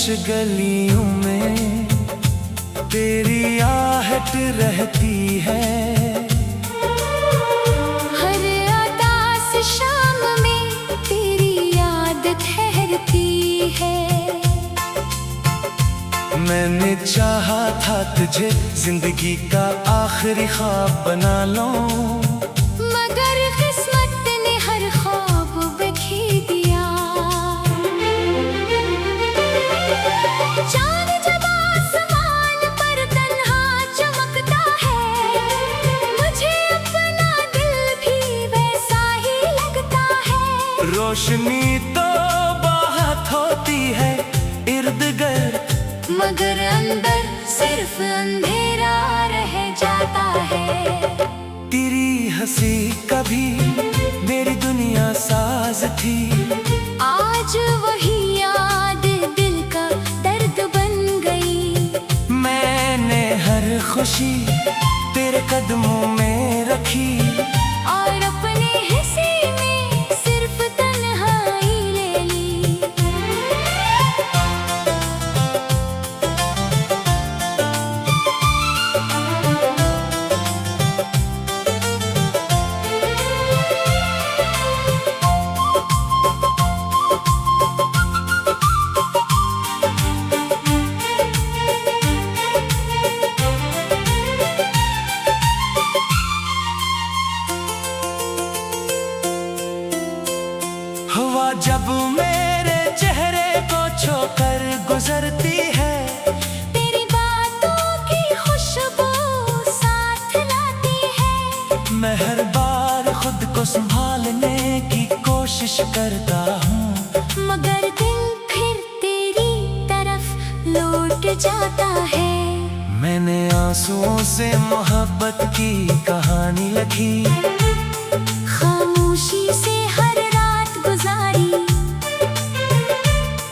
गलियों में तेरी आहट रहती है। हर उदास शाम में तेरी याद ठहरती है। मैंने चाहा था तुझे जिंदगी का आखिरी ख्वाब बना लूं, मगर किस्मत ने हर ख्वाब बिखेर दिया। चांद जब आसमान पर तन्हा चमकता है, मुझे अपना दिल भी वैसा ही लगता है। रोशनी तो बहुत होती है इर्द गिर्द, मगर अंदर सिर्फ अंधेरा रह जाता है। तेरी हंसी कभी मेरी दुनिया साज थी, आज वही याद दिल का दर्द बन गई। मैंने हर खुशी तेरे कदमों में रखी, और अपने हिस्से में सिर्फ तन्हाई ले ली। हवा जब मेरे चेहरे को छूकर गुजरती है, तेरी बातों की खुशबू साथ लाती है। मैं हर बार खुद को संभालने की कोशिश करता हूँ, मगर दिल फिर तेरी तरफ लौट जाता है। मैंने आंसुओं से मोहब्बत की कहानी लिखी, खामोशी से हर रात गुजारी।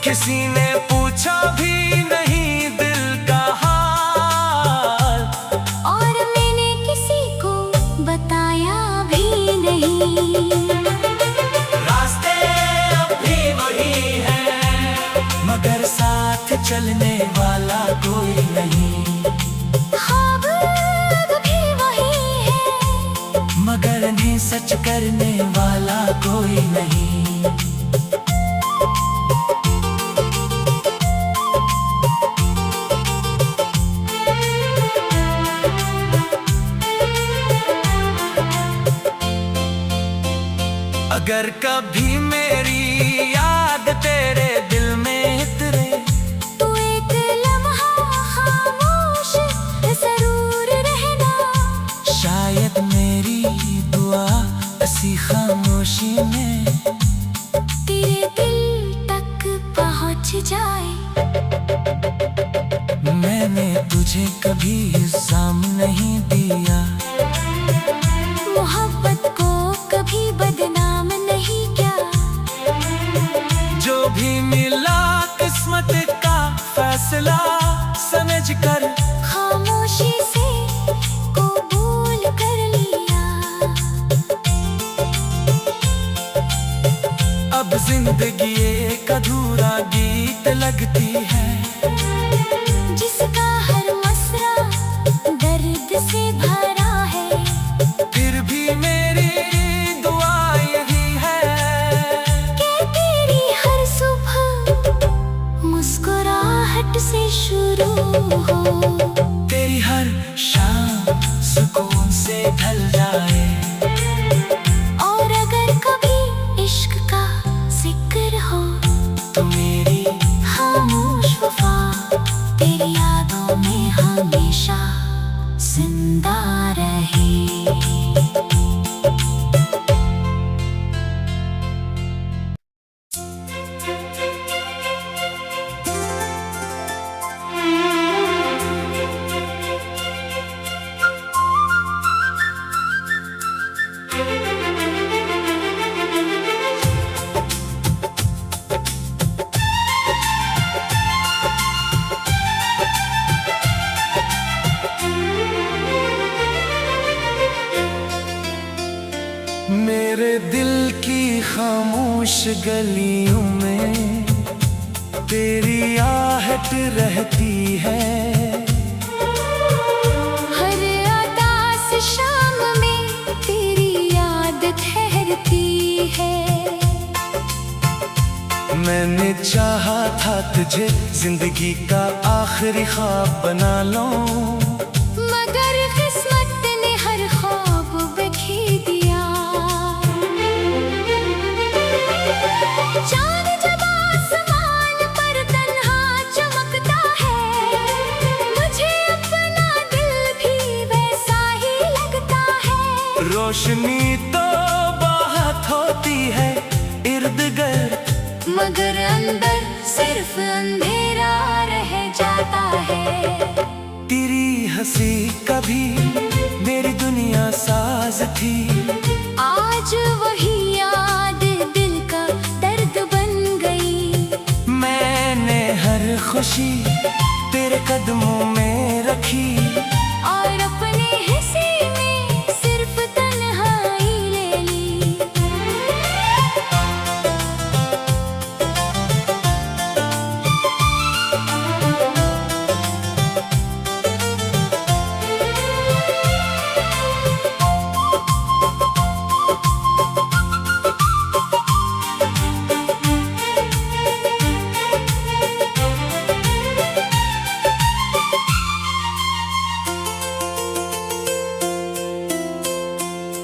किसी ने पूछा भी नहीं दिल का हाल, और मैंने किसी को बताया भी नहीं। रास्ते अब भी वही हैं, मगर साथ चलने वाला कोई नहीं। ख्वाब अब भी वही है, मगर इन्हें सच करने वाला कोई नहीं। अगर कभी मेरी याद तेरे दिल में उतरे, तू एक लम्हा खामोश जरूर रहना। शायद मेरी दुआ इसी खामोशी में तेरे दिल तक पहुंच जाए। मैंने तुझे कभी इल्जाम नहीं दिया, मोहब्बत को कभी बदनाम नहीं किया। जो भी मिला किस्मत का फैसला समझ कर खामोशी से कबूल कर लिया। अब जिंदगी एक अधूरा गीत लगती है, जिसका हर मसरा दर्द से भरा है। फिर भी मेरी दुआ यही है कि तेरी हर सुबह मुस्कुराहट से शुरू हो, तेरी हर शाम सुकून से ढल जाए। और अगर कभी इश्क का जिक्र हो, तो मेरी खामोश वफा तेरी यादों में हमेशा जिंदा रहे। मेरे दिल की खामोश गलियों में तेरी आहट आहट रहती है। हर उदास शाम में तेरी याद ठहरती है। मैंने चाहा था तुझे जिंदगी का आखिरी ख्वाब बना लूं, मगर किस्मत ने हर ख्वाब बिखेर दिया। चांद जब आसमान पर तन्हा चमकता है, मुझे अपना दिल भी वैसा ही लगता है। रोशनी तो बहुत होती है इर्द गिर्द, मगर अंदर सिर्फ अंधेरा रह जाता है। तेरी हंसी कभी मेरी दुनिया साज थी, आज वही याद दिल का दर्द बन गई। मैंने हर खुशी तेरे कदमों में रखी, और अपने हिस्से में सिर्फ तन्हाई ले ली।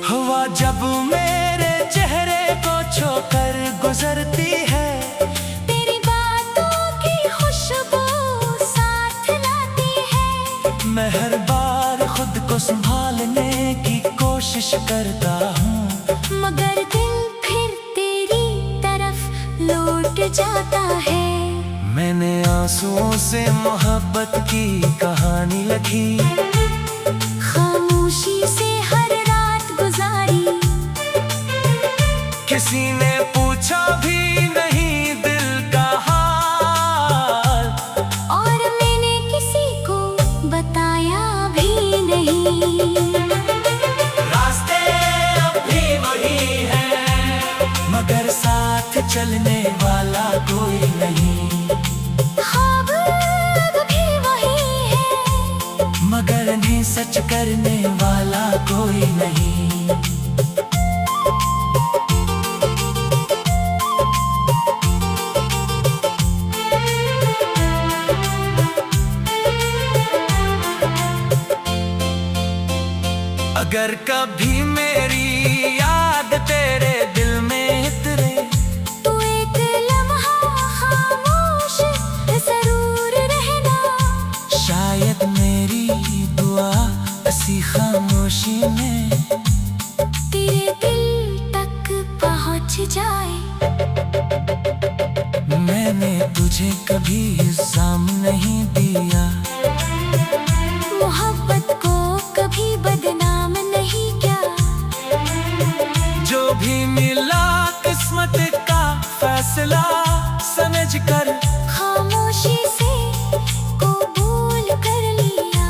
हवा जब मेरे चेहरे को छोकर गुजरती है, तेरी बातों की खुशबू साथ लाती है। मैं हर बार खुद को संभालने की कोशिश करता हूँ, मगर दिल फिर तेरी तरफ लौट जाता है। मैंने आंसुओं से मोहब्बत की कहानी लिखी, खामोशी से हर रात गुजारी। किसी ने पूछा भी नहीं दिल का हाल, और मैंने किसी को बताया भी नहीं। रास्ते अब भी वही हैं, मगर साथ चलने वाला कोई नहीं। ख्वाब अब भी वही है, मगर इन्हें सच करने वाला कोई नहीं। अगर कभी मेरी याद तेरे दिल में उतरे, तू एक लम्हा खामोश जरूर रहना। शायद मेरी दुआ इसी खामोशी में तेरे दिल तक पहुंच जाए। मैंने तुझे कभी इल्जाम नहीं दिया, मोहब्बत को कभी बदनाम नहीं किया। जो भी मिला किस्मत का फैसला समझ कर खामोशी से कबूल कर लिया।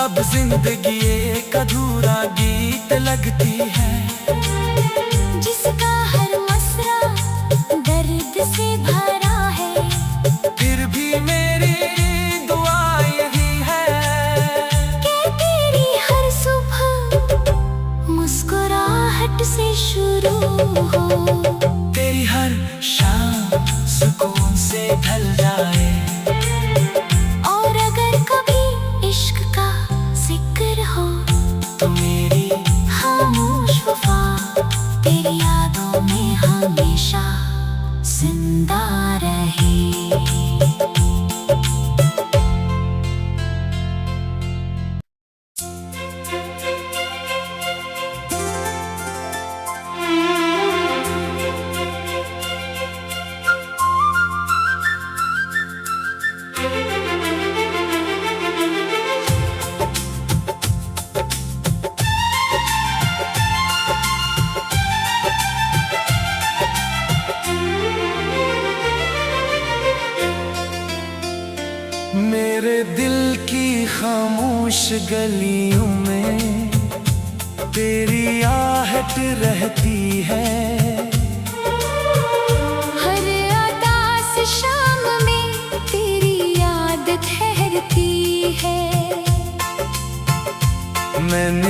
अब जिंदगी एक अधूरा गीत लगती है, जिसका हर मसरा दर्द से भरा है। फिर भी मेरी दुआ यही है कि तेरी हर सुबह मुस्कुराहट से शुरू हो, तेरी हर शाम सुकून से ढल जाए। और अगर कभी इश्क का जिक्र हो, तो मेरी खामोश वफा तेरी यादों में हमेशा जिंदा रहे। मेरे दिल की खामोश गलियों में तेरी आहट रहती है। हर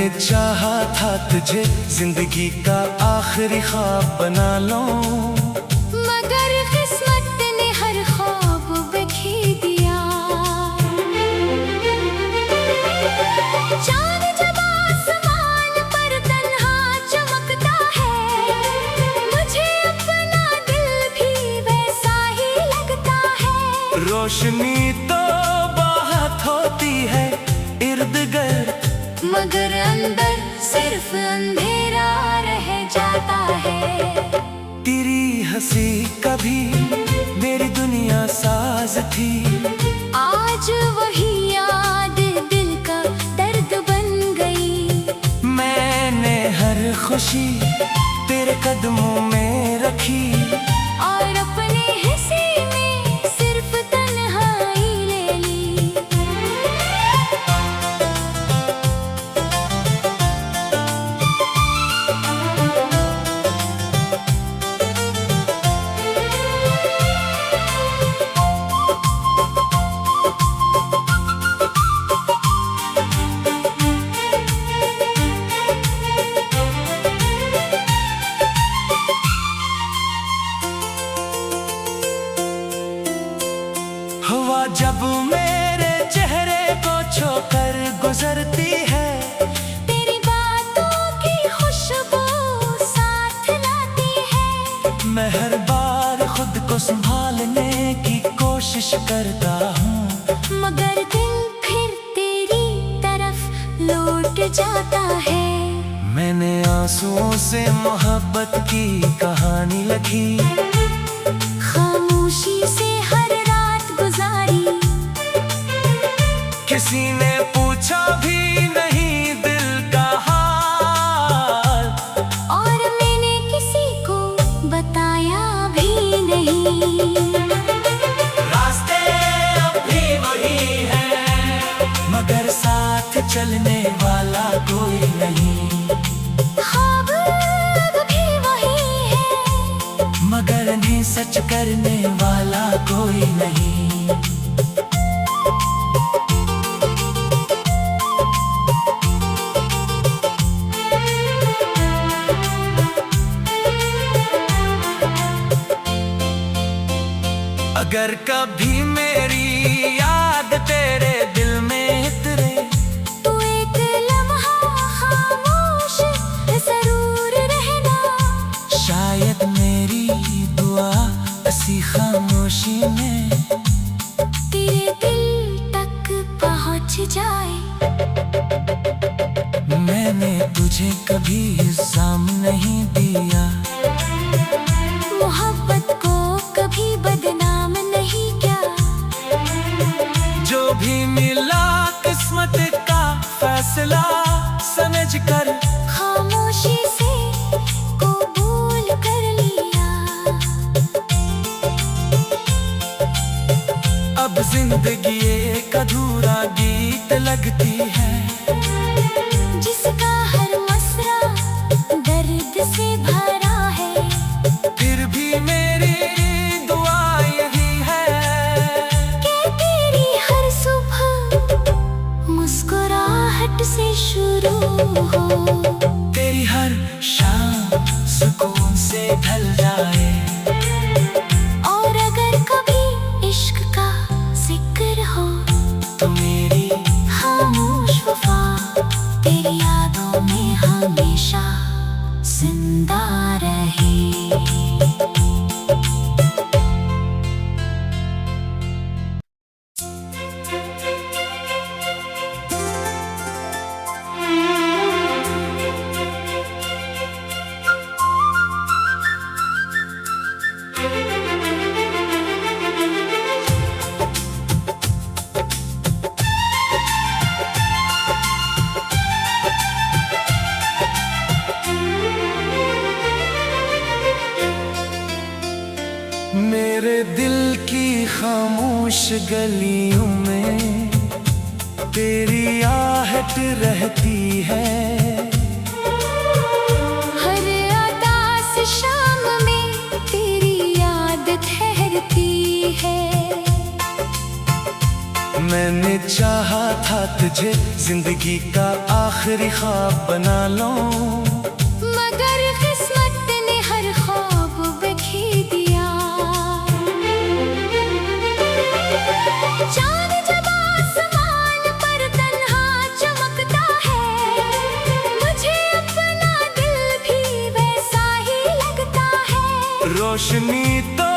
मैंने चाहा था तुझे जिंदगी का आखिरी ख्वाब बना लूं, मगर किस्मत ने हर ख्वाब बिखेर दिया। चांद जब आसमान पर तन्हा चमकता है, मुझे अपना दिल भी वैसा ही लगता है। रोशनी तो बहुत होती है इर्द गिर्द, मगर अंदर सिर्फ अंधेरा रह जाता है। तेरी हंसी कभी मेरी दुनिया साज थी, आज वही याद दिल का दर्द बन गई। मैंने हर खुशी तेरे कदमों में रखी, और अपने हिस्से में सिर्फ तन्हाई ले ली। हवा जब मेरे चेहरे को छोकर गुजरती है, तेरी बातों की खुशबू साथ लाती है। मैं हर बार खुद को संभालने की कोशिश करता हूँ, मगर दिल फिर तेरी तरफ लौट जाता है। मैंने आंसुओं से मोहब्बत की कहानी लिखी, खामोशी से हर रात गुजारी। किसी ने पूछा भी नहीं दिल का हाल, और मैंने किसी को बताया भी नहीं। रास्ते अब भी वही हैं, मगर साथ चलने वाला कोई नहीं। ख्वाब अब भी वही है, मगर इन्हें सच करने वाला कोई नहीं। अगर कभी मेरी याद तेरे दिल में उतरे, तू एक लम्हा खामोश जरूर रहना। शायद मेरी दुआ इसी खामोशी में तेरे दिल तक पहुंच जाए। मैंने तुझे कभी इल्जाम नहीं दिया, मोहब्बत को कभी बदनाम नहीं किया। जो भी मिला किस्मत का फैसला समझ कर खामोशी से कबूल कर लिया। अब जिंदगी एक अधूरा गीत लगती है, जिसका हर मसरा दर्द से भरा है। फिर भी मेरी दुआ यही है कि तेरी हर सुबह मुस्कुराहट से शुरू हो, तेरी हर शाम सुकून से ढल जाए। और अगर कभी इश्क का जिक्र हो, तो मेरी खामोश वफा तेरी यादों में हमेशा जिंदा रहे। मेरे दिल की खामोश गलियों में तेरी आहट रहती है। हर उदास शाम में तेरी याद ठहरती है। मैंने चाहा था तुझे जिंदगी का आखिरी ख्वाब बना लूं, मगर किस्मत ने हर ख्वाब बिखेर दिया। चांद जब आसमान पर तन्हा चमकता है, मुझे अपना दिल भी वैसा ही लगता है। रोशनी तो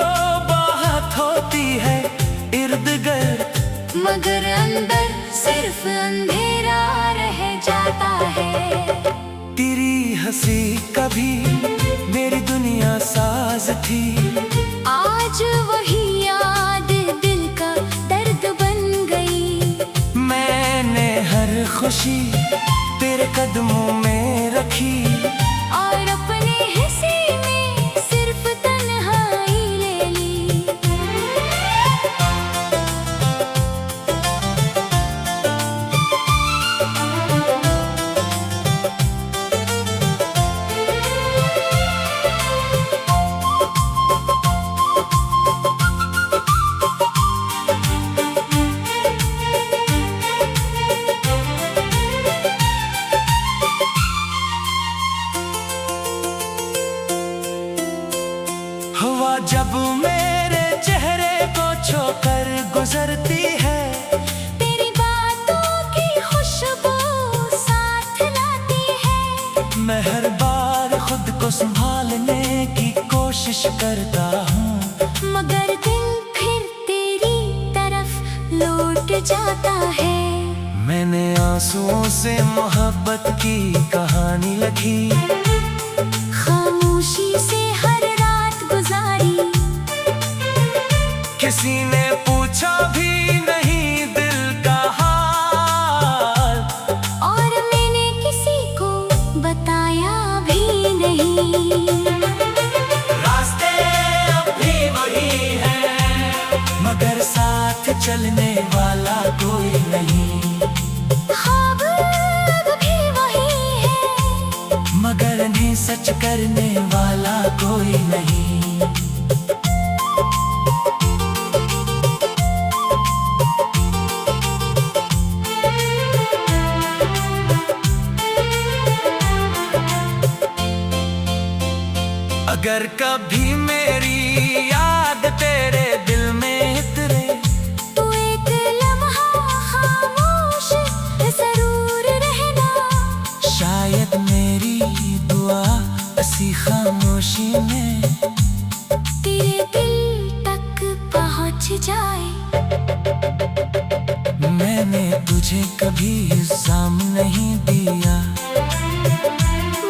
बहुत होती है इर्द गिर्द, मगर अंदर सिर्फ अंधेरा रह जाता है। तेरी हंसी कभी मेरी दुनिया साज थी, आज वही याद दिल का दर्द बन गई। मैंने हर खुशी तेरे कदमों में रखी, और अपने हिस्से में सिर्फ तन्हाई ले ली। हवा जब मेरे चेहरे को छोकर गुजरती है, तेरी बातों की खुशबू साथ लाती है। मैं हर बार खुद को संभालने की कोशिश करता हूँ, मगर दिल फिर तेरी तरफ लौट जाता है। मैंने आंसुओं से मोहब्बत की कहानी लिखी, खामोशी से हर रात गुजारी। किसी ने पूछा भी नहीं दिल का हाल, और मैंने किसी को बताया भी नहीं। रास्ते अब भी वही हैं, मगर साथ चलने वाला कोई नहीं। ख्वाब अब भी वही है, मगर इन्हें सच करने वाला कोई नहीं। अगर कभी मेरी याद तेरे दिल में उतरे, तू एक लम्हा खामोश जरूर रहना। शायद मेरी दुआ इसी खामोशी में तेरे दिल तक पहुंच जाए। मैंने तुझे कभी इल्जाम नहीं दिया,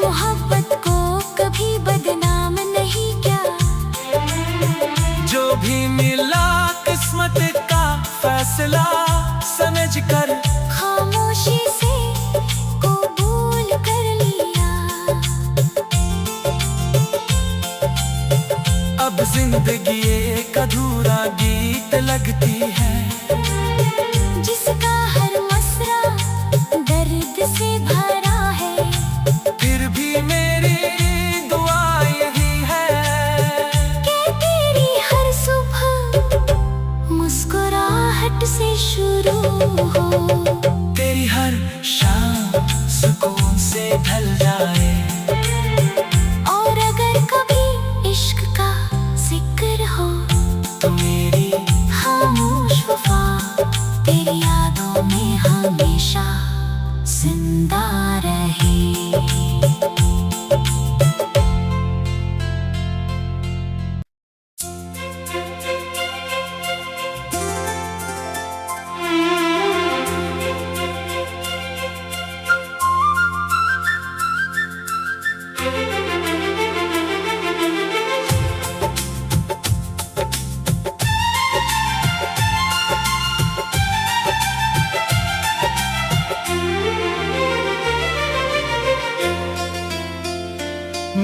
मोहब्बत को कभी बदनाम नहीं किया। जो भी मिला किस्मत का फैसला समझ कर खामोशी से कबूल कर लिया। अब जिंदगी एक अधूरा गीत लगती है, जिसका हर मसरा दर्द से भरा है। फिर भी मेरी दुआ यही है कि तेरी हर सुबह मुस्कुराहट से शुरू हो, तेरी हर शाम सुकून से ढल जाए। और अगर कभी इश्क का जिक्र हो, तो मेरी खामोश वफा तेरी यादों में हमेशा जिंदा रहे।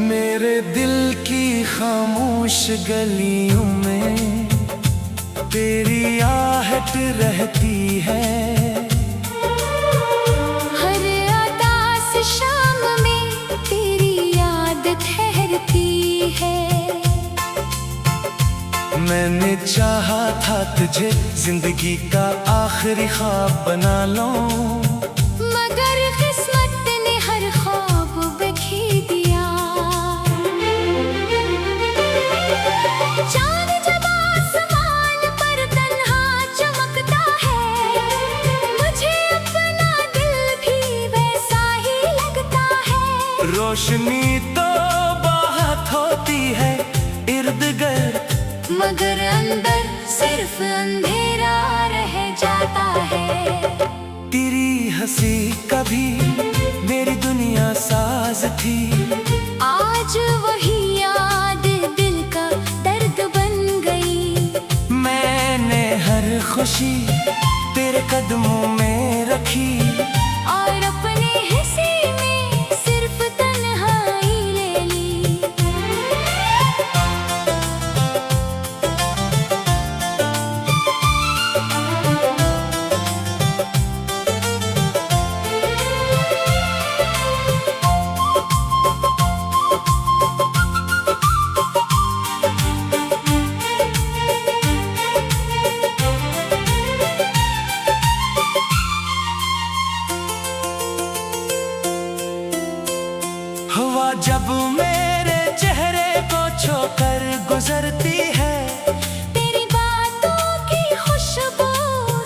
मेरे दिल की खामोश गलियों में तेरी आहट रहती है। हर उदास शाम में तेरी याद ठहरती है। मैंने चाहा था तुझे जिंदगी का आखिरी ख्वाब बना लूं, मगर किस्मत ने हर ख्वाब बिखेर दिया। चांद जब आसमान पर तन्हा चमकता है, मुझे अपना दिल भी वैसा ही लगता है। रोशनी तो बहुत होती है इर्द गिर्द, मगर अंदर सिर्फ अंधेरा रह जाता है। तेरी हंसी कभी मेरी दुनिया साज थी, आज वही याद दिल का दर्द बन गई। मैंने हर खुशी तेरे कदमों में रखी, और अपने हिस्से में सिर्फ तन्हाई ले ली। हवा जब मेरे चेहरे को छोकर गुजरती है, तेरी बातों की खुशबू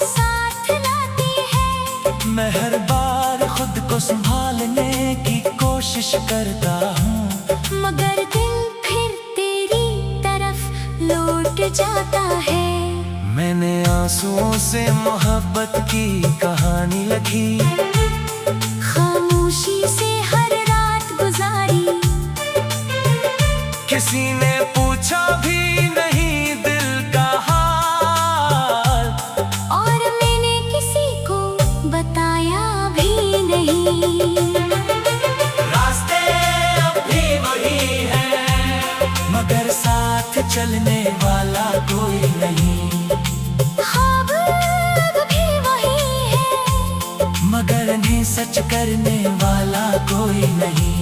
साथ लाती है। मैं हर बार खुद को संभालने की कोशिश करता हूँ, मगर दिल फिर तेरी तरफ लौट जाता है। मैंने आंसुओं से मोहब्बत की कहानी लिखी, खामोशी से हर रात गुजारी। किसी ने पूछा भी नहीं दिल का हाल, और मैंने किसी को बताया भी नहीं। रास्ते अब भी वही हैं, मगर साथ चलने वाला कोई नहीं। ख्वाब अब भी वही है, मगर इन्हें सच करने वाला कोई नहीं।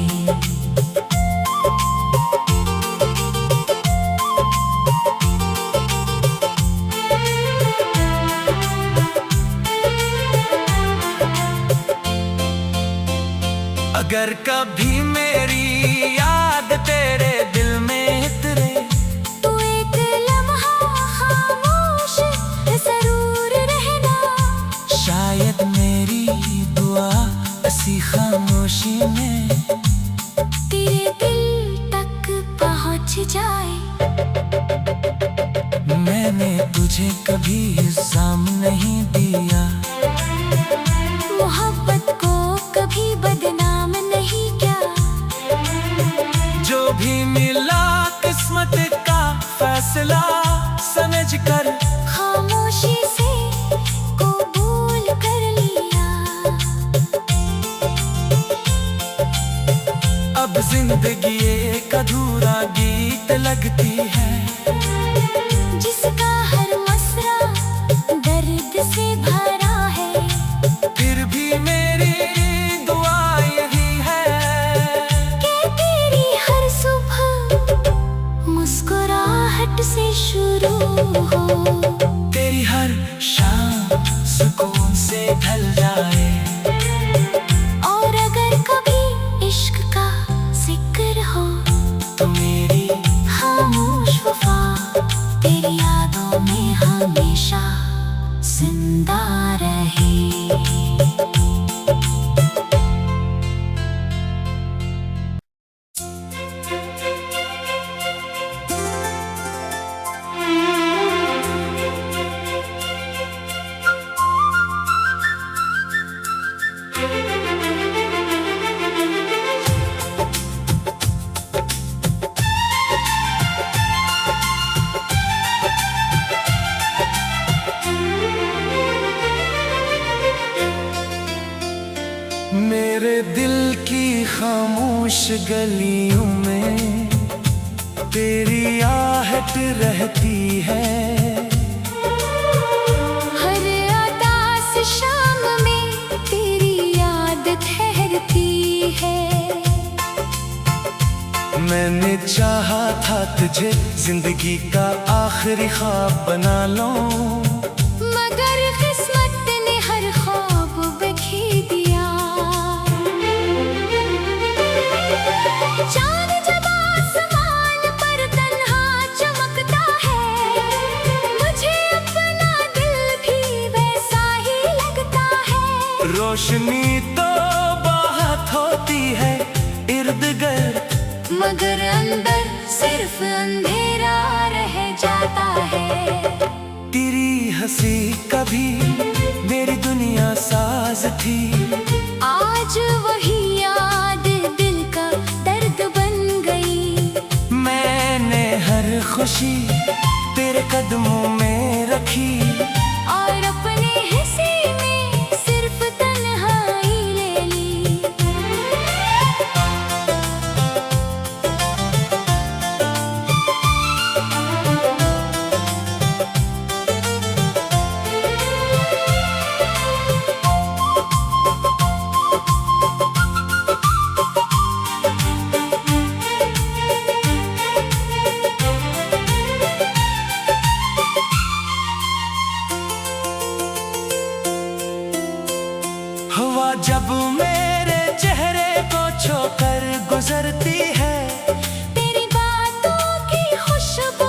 अगर कभी मेरी याद तेरे दिल में उतरे, तू एक लम्हा खामोश जरूर रहना। शायद मेरी दुआ इसी खामोशी में तेरे दिल तक पहुंच जाए। मैंने तुझे कभी इल्जाम नहीं दिया, मोहब्बत को कभी बदनाम नहीं किया। जो भी मिला किस्मत का फैसला समझ कर खामोशी से कबूल कर लिया। अब जिंदगी एक अधूरा गीत लगती है, जिसका हर मसरा दर्द से भरा है। फिर भी मेरी दुआ यही है कि तेरी हर सुबह मुस्कुराहट से शुरू हो, तेरी हर शाम सुकून से ढल जाए। और अगर कभी इश्क का जिक्र हो, तो मेरी खामोश वफा तेरी यादों में हमेशा जिंदा रहे। मेरे दिल की खामोश गलियों में तेरी आहट रहती है। हर उदास शाम में तेरी याद ठहरती है। मैंने चाहा था तुझे जिंदगी का आखिरी ख्वाब बना लूं, मगर किस्मत ने हर ख्वाब बिखी दिया। चांद जब आसमान पर तन्हा चमकता है, मुझे अपना दिल भी वैसा ही लगता है। रोशनी तो बहुत होती है इर्द गिर्द, मगर अंदर सिर्फ अंधेरा रह जाता है। तेरी हंसी कभी मेरी दुनिया साज थी, आज वही याद दिल का दर्द बन गई। मैंने हर खुशी तेरे कदमों में रखी, और अपने हिस्से में सिर्फ तन्हाई ले ली। हवा जब मेरे चेहरे को छोकर गुजरती है, तेरी बातों की खुशबू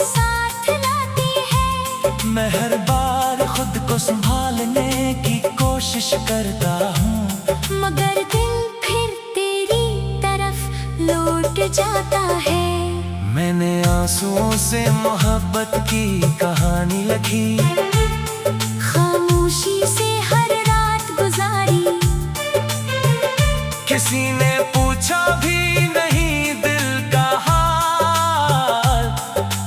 साथ लाती है। मैं हर बार खुद को संभालने की कोशिश करता हूँ, मगर दिल फिर तेरी तरफ लौट जाता है। मैंने आंसुओं से मोहब्बत की कहानी लिखी, खामोशी से हर रात गुजारी। किसी ने पूछा भी नहीं दिल का हाल,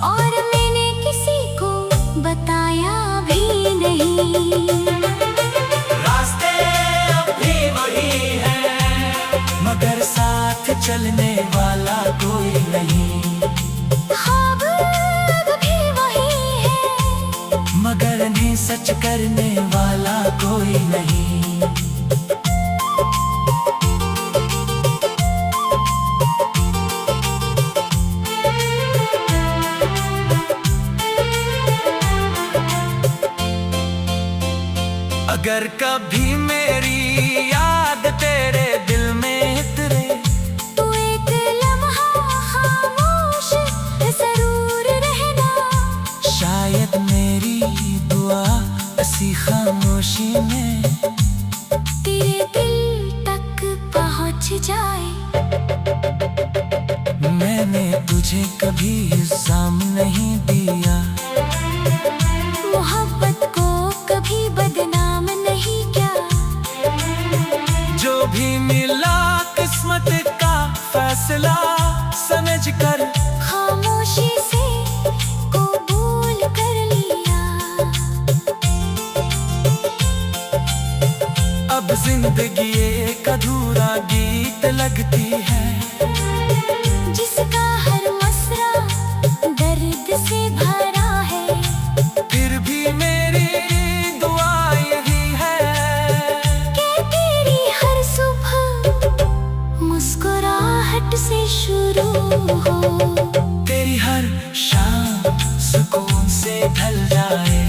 और मैंने किसी को बताया भी नहीं। रास्ते अब भी वही हैं, मगर साथ चलने वाला कोई नहीं। ख्वाब भी वही है, मगर इन्हें सच करने वाला कोई नहीं। अगर कभी मेरी याद तेरे दिल में उतरे, तू एक लम्हा खामोश जरूर रहना। शायद मेरी दुआ इसी खामोशी में तेरे दिल तक पहुंच जाए। मैंने तुझे कभी इल्जाम नहीं दिया, मोहब्बत को कभी बदनाम नहीं किया। जो भी मिला किस्मत का फैसला समझ कर खामोशी से कबूल कर लिया। अब जिंदगी एक अधूरा गीत लगती है, जिसका हर मसरा दर्द से भरा है। फिर भी मेरी दुआ यही है कि तेरी हर सुबह मुस्कुराहट से शुरू हो, तेरी हर शाम सुकून से ढल जाए।